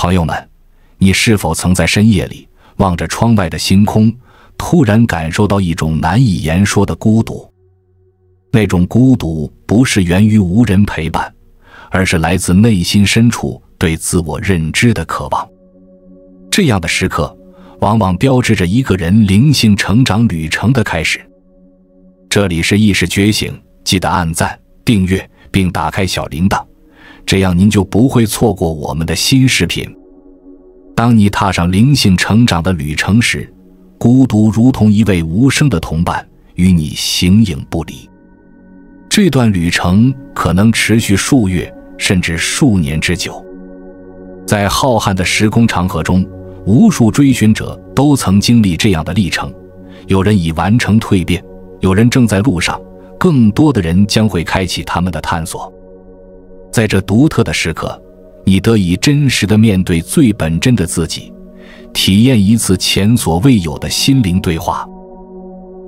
朋友们，你是否曾在深夜里望着窗外的星空，突然感受到一种难以言说的孤独？那种孤独不是源于无人陪伴，而是来自内心深处对自我认知的渴望。这样的时刻往往标志着一个人灵性成长旅程的开始。这里是意识觉醒，记得按赞、订阅并打开小铃铛，这样您就不会错过我们的新视频。当你踏上灵性成长的旅程时，孤独如同一位无声的同伴，与你形影不离。这段旅程可能持续数月甚至数年之久。在浩瀚的时空长河中，无数追寻者都曾经历这样的历程，有人已完成蜕变，有人正在路上，更多的人将会开启他们的探索。在这独特的时刻，你得以真实地面对最本真的自己，体验一次前所未有的心灵对话。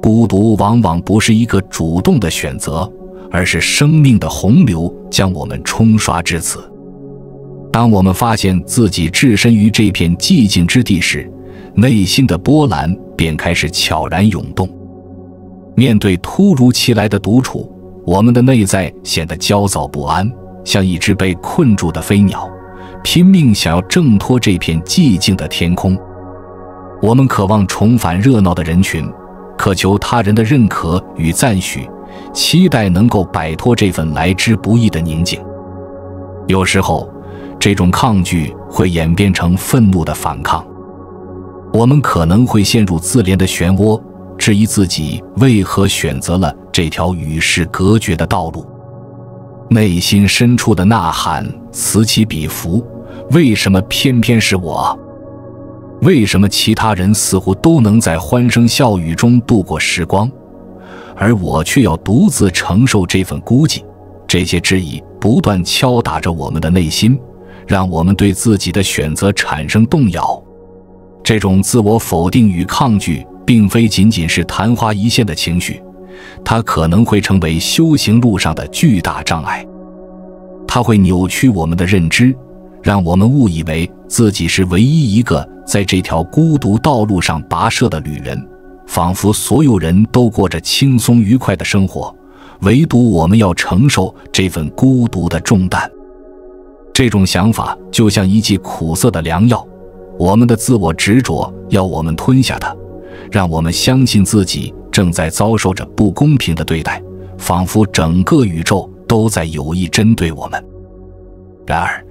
孤独往往不是一个主动的选择，而是生命的洪流将我们冲刷至此。当我们发现自己置身于这片寂静之地时，内心的波澜便开始悄然涌动。面对突如其来的独处，我们的内在显得焦躁不安，像一只被困住的飞鸟，拼命想要挣脱这片寂静的天空。我们渴望重返热闹的人群，渴求他人的认可与赞许，期待能够摆脱这份来之不易的宁静。有时候，这种抗拒会演变成愤怒的反抗。我们可能会陷入自怜的漩涡，质疑自己为何选择了这条与世隔绝的道路。内心深处的呐喊此起彼伏，为什么偏偏是我？为什么其他人似乎都能在欢声笑语中度过时光，而我却要独自承受这份孤寂？这些质疑不断敲打着我们的内心，让我们对自己的选择产生动摇。这种自我否定与抗拒并非仅仅是昙花一现的情绪，它可能会成为修行路上的巨大障碍。它会扭曲我们的认知，让我们误以为自己是唯一一个在这条孤独道路上跋涉的旅人，仿佛所有人都过着轻松愉快的生活，唯独我们要承受这份孤独的重担。这种想法就像一剂苦涩的良药，我们的自我执着要我们吞下它，让我们相信自己正在遭受着不公平的对待，仿佛整个宇宙都在有意针对我们。然而，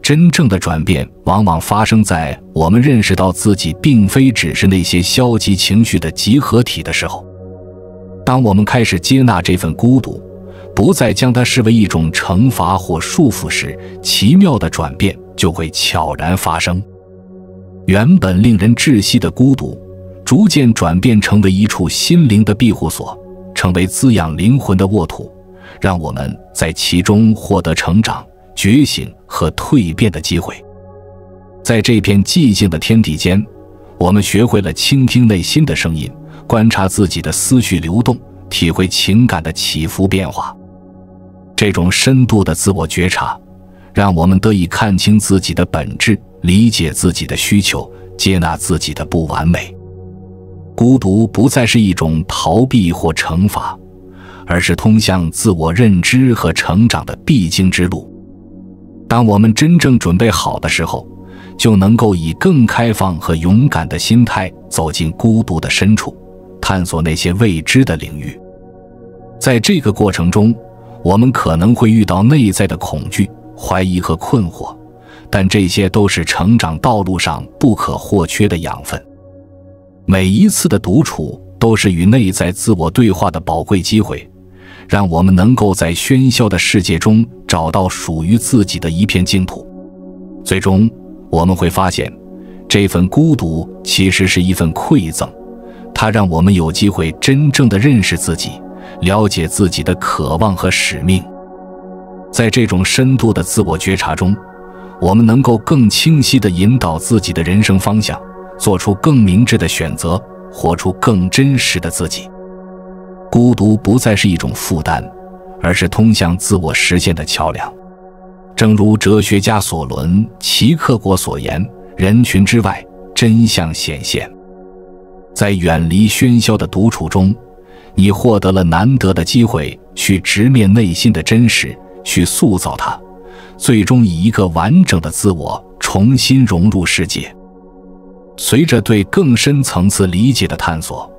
真正的转变往往发生在我们认识到自己并非只是那些消极情绪的集合体的时候。当我们开始接纳这份孤独，不再将它视为一种惩罚或束缚时，奇妙的转变就会悄然发生。原本令人窒息的孤独，逐渐转变成为一处心灵的庇护所，成为滋养灵魂的沃土，让我们在其中获得成长、觉醒和蜕变的机会。在这片寂静的天地间，我们学会了倾听内心的声音，观察自己的思绪流动，体会情感的起伏变化。这种深度的自我觉察，让我们得以看清自己的本质，理解自己的需求，接纳自己的不完美。孤独不再是一种逃避或惩罚，而是通向自我认知和成长的必经之路。当我们真正准备好的时候，就能够以更开放和勇敢的心态走进孤独的深处，探索那些未知的领域。在这个过程中，我们可能会遇到内在的恐惧、怀疑和困惑，但这些都是成长道路上不可或缺的养分。每一次的独处都是与内在自我对话的宝贵机会，让我们能够在喧嚣的世界中找到属于自己的一片净土。最终，我们会发现，这份孤独其实是一份馈赠，它让我们有机会真正地认识自己，了解自己的渴望和使命。在这种深度的自我觉察中，我们能够更清晰地引导自己的人生方向，做出更明智的选择，活出更真实的自己。孤独不再是一种负担，而是通向自我实现的桥梁。正如哲学家索伦·齐克果所言，人群之外，真相显现。在远离喧嚣的独处中，你获得了难得的机会去直面内心的真实，去塑造它，最终以一个完整的自我重新融入世界。随着对更深层次理解的探索，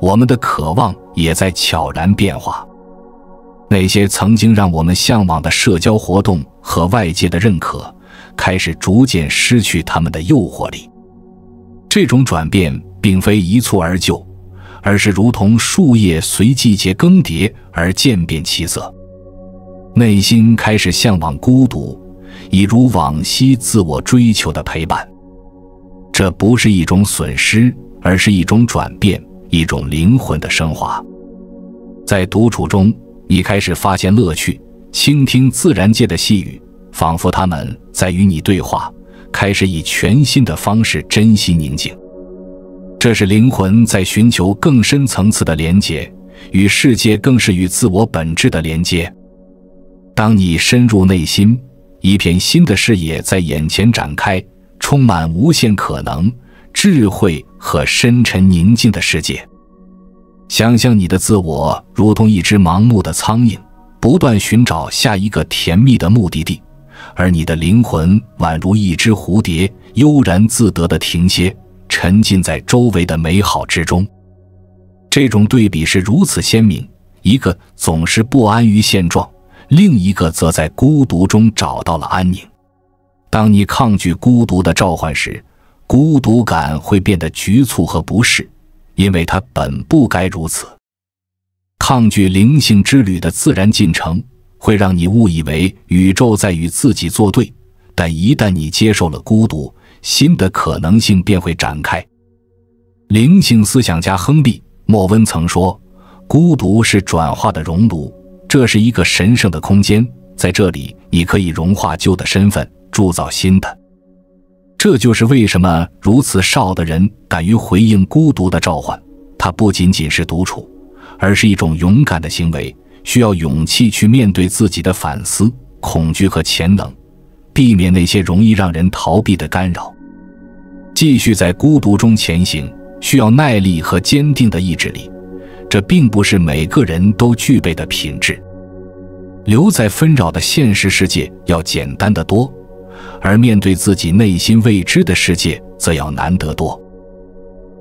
我们的渴望也在悄然变化。那些曾经让我们向往的社交活动和外界的认可，开始逐渐失去它们的诱惑力。这种转变并非一蹴而就，而是如同树叶随季节更迭而渐变其色。内心开始向往孤独，一如往昔自我追求的陪伴。这不是一种损失，而是一种转变，一种灵魂的升华。在独处中，你开始发现乐趣，倾听自然界的细语，仿佛它们在与你对话，开始以全新的方式珍惜宁静。这是灵魂在寻求更深层次的连接，与世界更是与自我本质的连接。当你深入内心，一片新的视野在眼前展开，充满无限可能、智慧和深沉宁静的世界。想象你的自我如同一只盲目的苍蝇，不断寻找下一个甜蜜的目的地，而你的灵魂宛如一只蝴蝶，悠然自得地停歇，沉浸在周围的美好之中。这种对比是如此鲜明，一个总是不安于现状，另一个则在孤独中找到了安宁。当你抗拒孤独的召唤时，孤独感会变得局促和不适，因为它本不该如此。抗拒灵性之旅的自然进程，会让你误以为宇宙在与自己作对，但一旦你接受了孤独，新的可能性便会展开。灵性思想家亨利·莫温曾说，孤独是转化的熔炉，这是一个神圣的空间，在这里你可以融化旧的身份，铸造新的。这就是为什么如此少的人敢于回应孤独的召唤，它不仅仅是独处，而是一种勇敢的行为，需要勇气去面对自己的反思、恐惧和潜能，避免那些容易让人逃避的干扰。继续在孤独中前行，需要耐力和坚定的意志力，这并不是每个人都具备的品质。留在纷扰的现实世界要简单得多，而面对自己内心未知的世界则要难得多。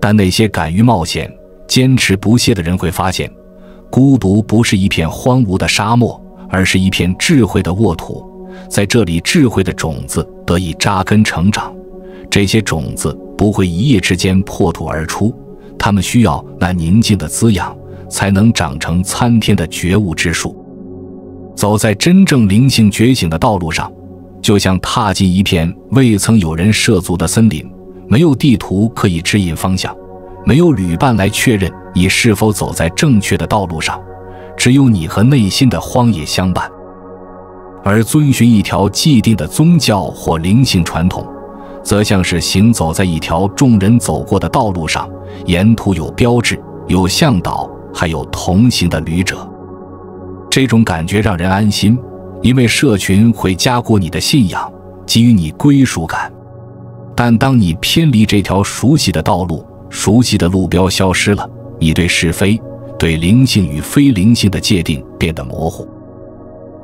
但那些敢于冒险、坚持不懈的人会发现，孤独不是一片荒芜的沙漠，而是一片智慧的沃土，在这里智慧的种子得以扎根成长。这些种子不会一夜之间破土而出，它们需要那宁静的滋养，才能长成参天的觉悟之树。走在真正灵性觉醒的道路上，就像踏进一片未曾有人涉足的森林，没有地图可以指引方向，没有旅伴来确认你是否走在正确的道路上，只有你和内心的荒野相伴。而遵循一条既定的宗教或灵性传统，则像是行走在一条众人走过的道路上，沿途有标志，有向导，还有同行的旅者。这种感觉让人安心，因为社群会加固你的信仰，给予你归属感。但当你偏离这条熟悉的道路，熟悉的路标消失了，你对是非、对灵性与非灵性的界定变得模糊。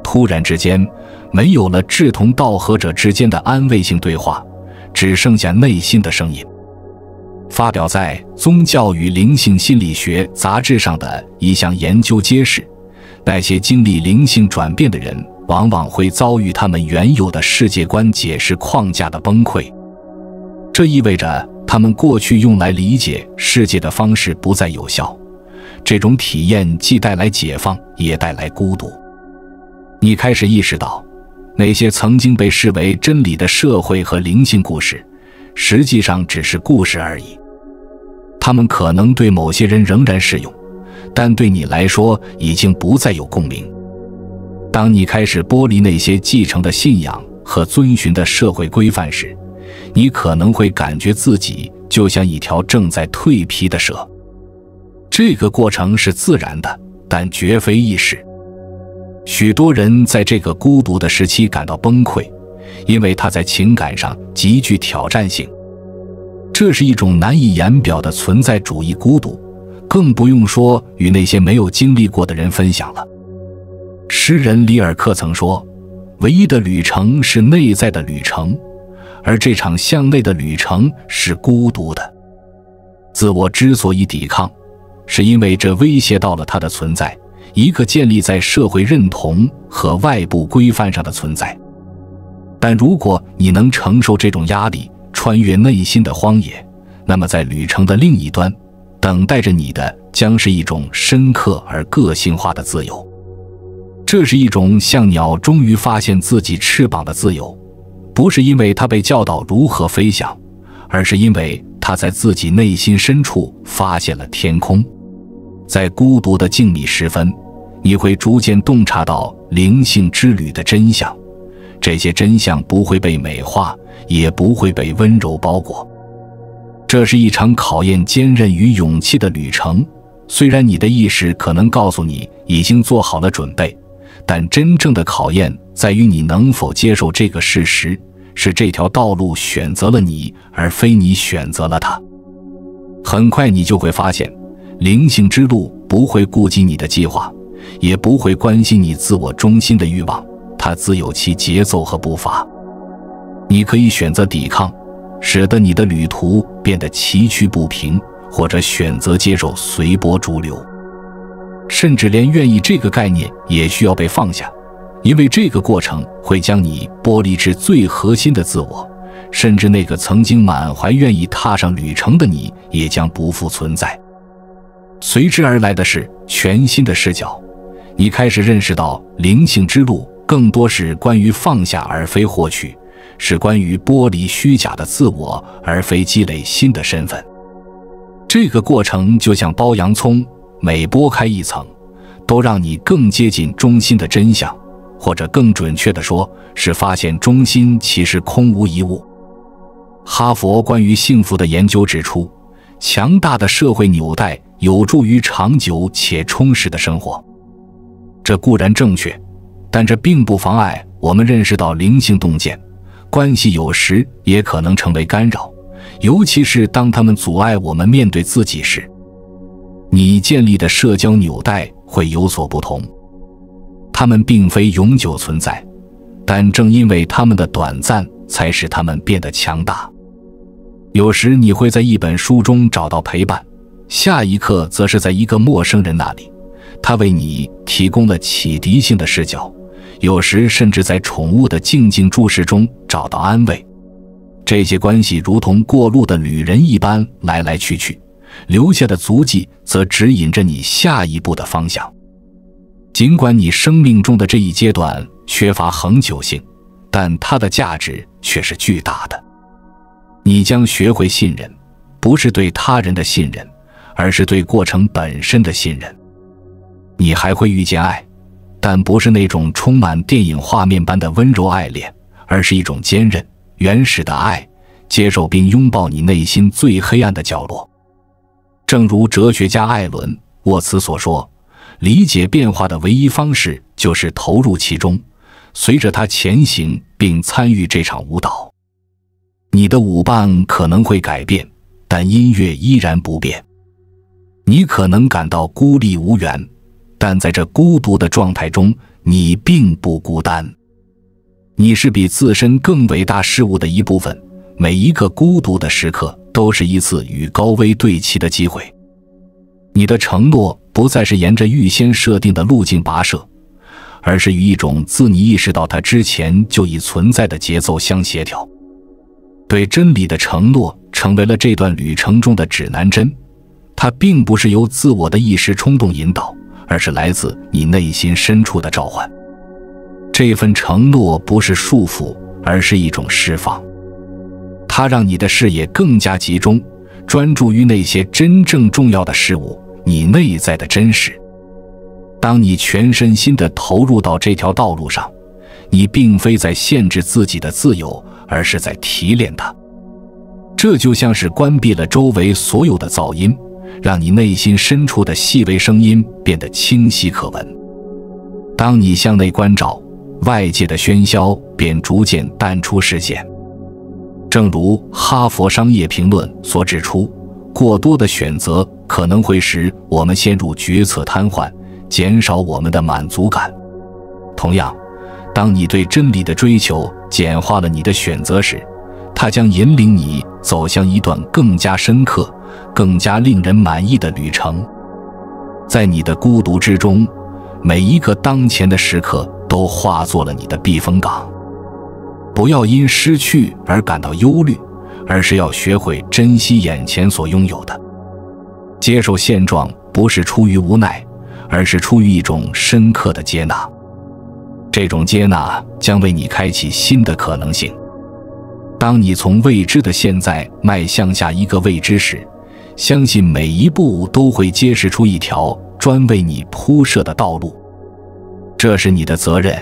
突然之间，没有了志同道合者之间的安慰性对话，只剩下内心的声音。发表在《宗教与灵性心理学》杂志上的一项研究揭示，那些经历灵性转变的人，往往会遭遇他们原有的世界观解释框架的崩溃。这意味着他们过去用来理解世界的方式不再有效。这种体验既带来解放，也带来孤独。你开始意识到，那些曾经被视为真理的社会和灵性故事，实际上只是故事而已。它们可能对某些人仍然适用，但对你来说已经不再有共鸣。当你开始剥离那些继承的信仰和遵循的社会规范时，你可能会感觉自己就像一条正在蜕皮的蛇。这个过程是自然的，但绝非易事。许多人在这个孤独的时期感到崩溃，因为它在情感上极具挑战性。这是一种难以言表的存在主义孤独，更不用说与那些没有经历过的人分享了。诗人里尔克曾说，唯一的旅程是内在的旅程，而这场向内的旅程是孤独的。自我之所以抵抗，是因为这威胁到了它的存在，一个建立在社会认同和外部规范上的存在。但如果你能承受这种压力，穿越内心的荒野，那么在旅程的另一端，等待着你的将是一种深刻而个性化的自由。这是一种像鸟终于发现自己翅膀的自由，不是因为它被教导如何飞翔，而是因为它在自己内心深处发现了天空。在孤独的静谧时分，你会逐渐洞察到灵性之旅的真相，这些真相不会被美化，也不会被温柔包裹。这是一场考验坚韧与勇气的旅程，虽然你的意识可能告诉你已经做好了准备，但真正的考验在于你能否接受这个事实，是这条道路选择了你，而非你选择了它。很快你就会发现，灵性之路不会顾及你的计划，也不会关心你自我中心的欲望，它自有其节奏和步伐。你可以选择抵抗，使得你的旅途变得崎岖不平，或者选择接受随波逐流。甚至连愿意这个概念也需要被放下，因为这个过程会将你剥离至最核心的自我，甚至那个曾经满怀愿意踏上旅程的你也将不复存在。随之而来的是全新的视角，你开始认识到灵性之路更多是关于放下而非获取，是关于剥离虚假的自我而非积累新的身份。这个过程就像剥洋葱，每剥开一层，都让你更接近中心的真相，或者更准确地说，是发现中心其实空无一物。哈佛关于幸福的研究指出，强大的社会纽带有助于长久且充实的生活。这固然正确，但这并不妨碍我们认识到灵性洞见，关系有时也可能成为干扰，尤其是当它们阻碍我们面对自己时。你建立的社交纽带会有所不同，它们并非永久存在，但正因为它们的短暂，才使它们变得强大。有时你会在一本书中找到陪伴，下一刻则是在一个陌生人那里，他为你提供了启迪性的视角，有时甚至在宠物的静静注视中找到安慰。这些关系如同过路的旅人一般来来去去，留下的足迹则指引着你下一步的方向。尽管你生命中的这一阶段缺乏恒久性，但它的价值却是巨大的。你将学会信任，不是对他人的信任，而是对过程本身的信任。你还会遇见爱，但不是那种充满电影画面般的温柔爱恋，而是一种坚韧、原始的爱，接受并拥抱你内心最黑暗的角落。正如哲学家艾伦·沃茨所说，理解变化的唯一方式就是投入其中，随着它前行并参与这场舞蹈。你的舞伴可能会改变，但音乐依然不变。你可能感到孤立无援，但在这孤独的状态中，你并不孤单。你是比自身更伟大事物的一部分，每一个孤独的时刻都是一次与高危对齐的机会。你的承诺不再是沿着预先设定的路径跋涉，而是与一种自你意识到它之前就已存在的节奏相协调。对真理的承诺成为了这段旅程中的指南针，它并不是由自我的意识冲动引导，而是来自你内心深处的召唤。这份承诺不是束缚，而是一种释放。它让你的视野更加集中，专注于那些真正重要的事物，你内在的真实。当你全身心地投入到这条道路上，你并非在限制自己的自由，而是在提炼它。这就像是关闭了周围所有的噪音，让你内心深处的细微声音变得清晰可闻。当你向内关照，外界的喧嚣便逐渐淡出视线。正如哈佛商业评论所指出，过多的选择可能会使我们陷入决策瘫痪，减少我们的满足感。同样，当你对真理的追求简化了你的选择时，它将引领你走向一段更加深刻、更加令人满意的旅程。在你的孤独之中，每一个当前的时刻都化作了你的避风港。不要因失去而感到忧虑，而是要学会珍惜眼前所拥有的。接受现状不是出于无奈，而是出于一种深刻的接纳。这种接纳将为你开启新的可能性。当你从未知的现在迈向下一个未知时，相信每一步都会揭示出一条专为你铺设的道路。这是你的责任，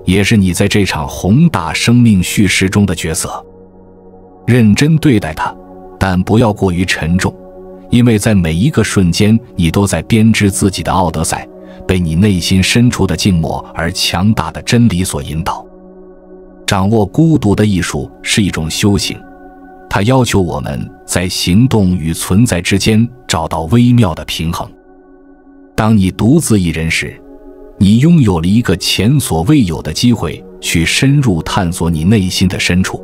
也是你在这场宏大生命叙事中的角色。认真对待它，但不要过于沉重，因为在每一个瞬间，你都在编织自己的奥德赛，被你内心深处的静默而强大的真理所引导。掌握孤独的艺术是一种修行，它要求我们在行动与存在之间找到微妙的平衡。当你独自一人时，你拥有了一个前所未有的机会去深入探索你内心的深处。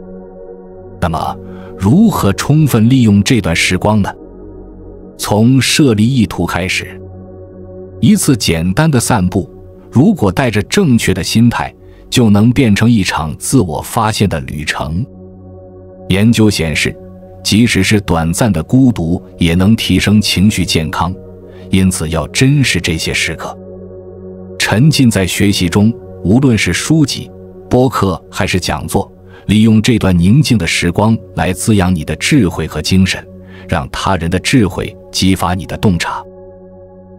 那么，如何充分利用这段时光呢？从设立意图开始。一次简单的散步，如果带着正确的心态，就能变成一场自我发现的旅程。研究显示，即使是短暂的孤独，也能提升情绪健康，因此要珍视这些时刻。沉浸在学习中，无论是书籍、播客还是讲座，利用这段宁静的时光来滋养你的智慧和精神，让他人的智慧激发你的洞察。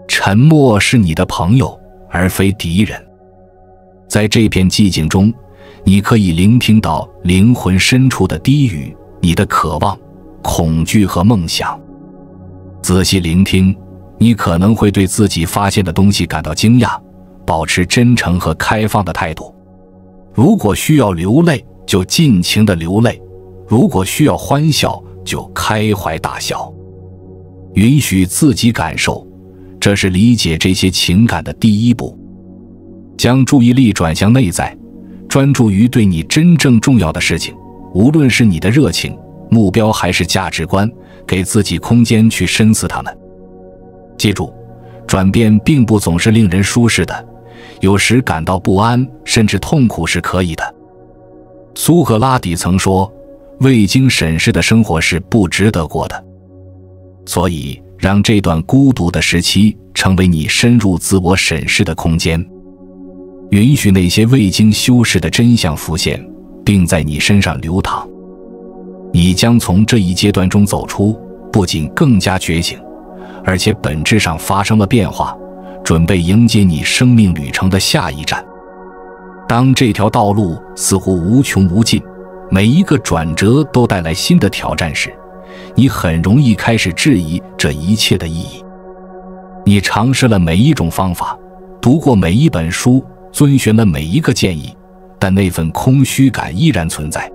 沉默是你的朋友，而非敌人。在这片寂静中，你可以聆听到灵魂深处的低语，你的渴望、恐惧和梦想。仔细聆听，你可能会对自己发现的东西感到惊讶，保持真诚和开放的态度。如果需要流泪，就尽情地流泪；如果需要欢笑，就开怀大笑。允许自己感受，这是理解这些情感的第一步。将注意力转向内在，专注于对你真正重要的事情，无论是你的热情、目标还是价值观，给自己空间去深思它们。记住，转变并不总是令人舒适的，有时感到不安甚至痛苦是可以的。苏格拉底曾说，未经审视的生活是不值得过的。所以，让这段孤独的时期成为你深入自我审视的空间。允许那些未经修饰的真相浮现，并在你身上流淌。你将从这一阶段中走出，不仅更加觉醒，而且本质上发生了变化，准备迎接你生命旅程的下一站。当这条道路似乎无穷无尽，每一个转折都带来新的挑战时，你很容易开始质疑这一切的意义。你尝试了每一种方法，读过每一本书，遵循了每一个建议，但那份空虚感依然存在。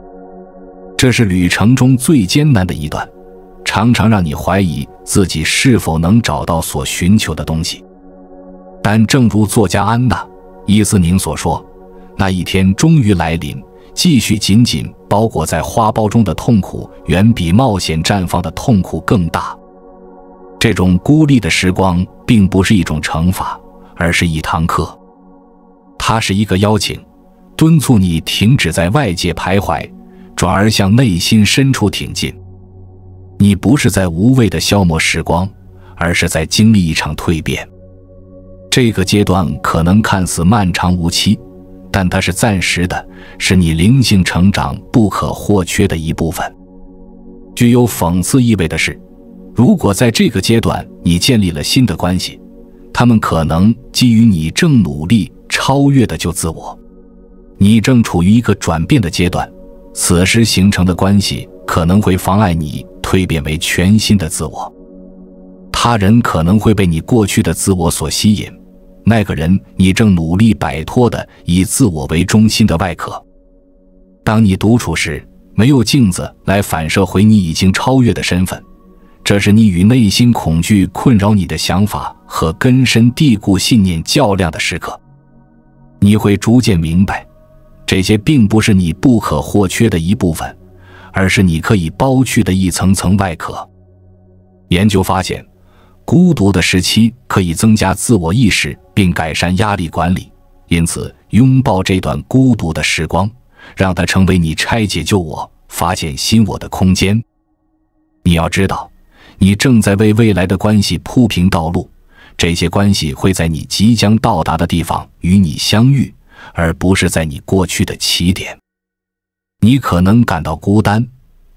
这是旅程中最艰难的一段，常常让你怀疑自己是否能找到所寻求的东西。但正如作家安娜·伊斯宁所说，那一天终于来临，继续紧紧包裹在花苞中的痛苦，远比冒险绽放的痛苦更大。这种孤立的时光并不是一种惩罚，而是一堂课。它是一个邀请，敦促你停止在外界徘徊，转而向内心深处挺进。你不是在无谓的消磨时光，而是在经历一场蜕变。这个阶段可能看似漫长无期，但它是暂时的，是你灵性成长不可或缺的一部分。具有讽刺意味的是，如果在这个阶段你建立了新的关系，他们可能基于你正努力超越的旧自我。你正处于一个转变的阶段，此时形成的关系可能会妨碍你蜕变为全新的自我。他人可能会被你过去的自我所吸引，那个人你正努力摆脱的以自我为中心的外壳。当你独处时，没有镜子来反射回你已经超越的身份，这是你与内心恐惧困扰你的想法和根深蒂固信念较量的时刻。你会逐渐明白，这些并不是你不可或缺的一部分，而是你可以剥去的一层层外壳。研究发现，孤独的时期可以增加自我意识并改善压力管理，因此拥抱这段孤独的时光，让它成为你拆解旧我、发现新我的空间。你要知道，你正在为未来的关系铺平道路，这些关系会在你即将到达的地方与你相遇，而不是在你过去的起点。你可能感到孤单，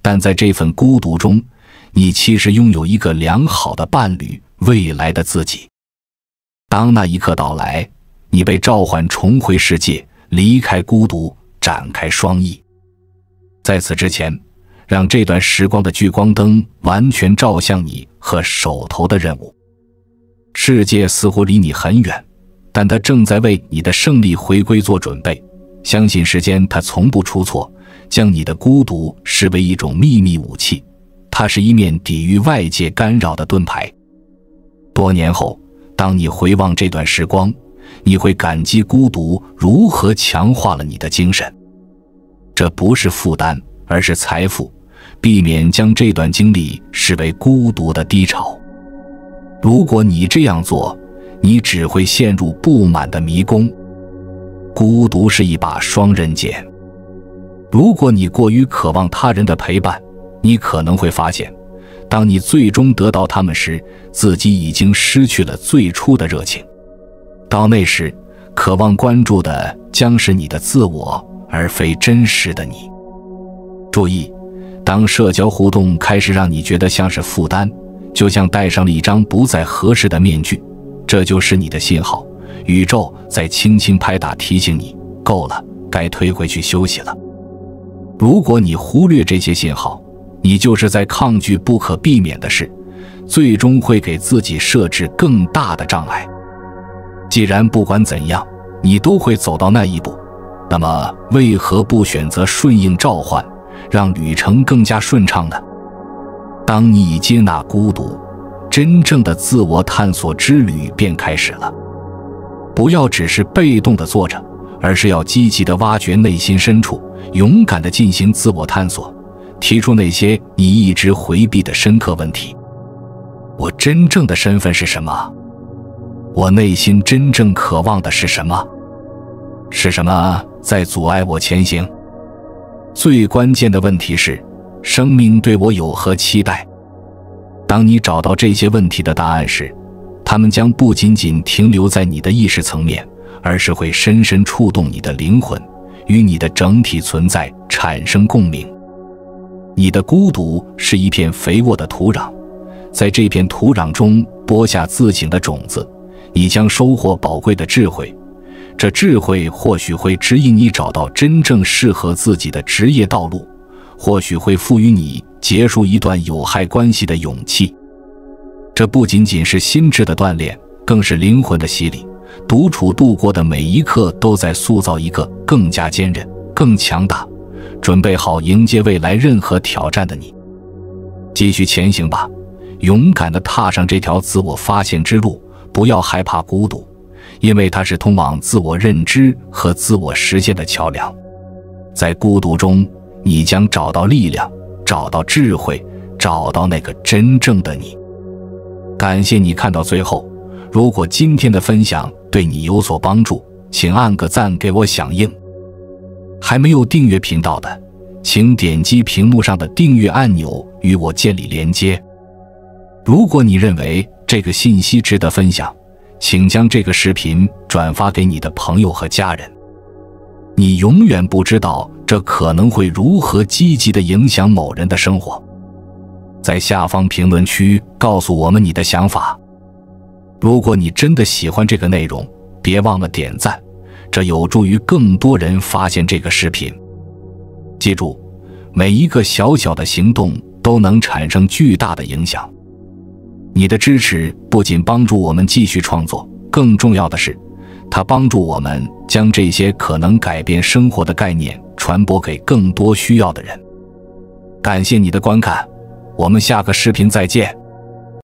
但在这份孤独中，你其实拥有一个良好的伴侣，未来的自己。当那一刻到来，你被召唤重回世界，离开孤独，展开双翼。在此之前，让这段时光的聚光灯完全照向你和手头的任务。世界似乎离你很远，但它正在为你的胜利回归做准备。相信时间它从不出错，将你的孤独视为一种秘密武器，它是一面抵御外界干扰的盾牌。多年后，当你回望这段时光，你会感激孤独如何强化了你的精神。这不是负担，而是财富，避免将这段经历视为孤独的低潮。如果你这样做，你只会陷入不满的迷宫。孤独是一把双刃剑。如果你过于渴望他人的陪伴，你可能会发现，当你最终得到他们时，自己已经失去了最初的热情。到那时，渴望关注的将是你的自我，而非真实的你。注意，当社交互动开始让你觉得像是负担，就像戴上了一张不再合适的面具，这就是你的信号，宇宙在轻轻拍打提醒你，够了，该退回去休息了。如果你忽略这些信号，你就是在抗拒不可避免的事，最终会给自己设置更大的障碍。既然不管怎样，你都会走到那一步，那么为何不选择顺应召唤，让旅程更加顺畅呢？当你已接纳孤独，真正的自我探索之旅便开始了。不要只是被动地坐着，而是要积极地挖掘内心深处，勇敢地进行自我探索，提出那些你一直回避的深刻问题。我真正的身份是什么？我内心真正渴望的是什么？是什么在阻碍我前行？最关键的问题是，生命对我有何期待？当你找到这些问题的答案时，它们将不仅仅停留在你的意识层面，而是会深深触动你的灵魂，与你的整体存在产生共鸣。你的孤独是一片肥沃的土壤，在这片土壤中播下自省的种子，你将收获宝贵的智慧。这智慧或许会指引你找到真正适合自己的职业道路，或许会赋予你结束一段有害关系的勇气。这不仅仅是心智的锻炼，更是灵魂的洗礼。独处度过的每一刻都在塑造一个更加坚韧、更强大、准备好迎接未来任何挑战的你。继续前行吧，勇敢地踏上这条自我发现之路，不要害怕孤独，因为它是通往自我认知和自我实现的桥梁。在孤独中，你将找到力量，找到智慧，找到那个真正的你。感谢你看到最后，如果今天的分享对你有所帮助，请按个赞给我响应。还没有订阅频道的，请点击屏幕上的订阅按钮与我建立连接。如果你认为这个信息值得分享，请将这个视频转发给你的朋友和家人。你永远不知道这可能会如何积极地影响某人的生活。在下方评论区告诉我们你的想法。如果你真的喜欢这个内容，别忘了点赞，这有助于更多人发现这个视频。记住，每一个小小的行动都能产生巨大的影响。你的支持不仅帮助我们继续创作，更重要的是，它帮助我们将这些可能改变生活的概念传播给更多需要的人。感谢你的观看，我们下个视频再见。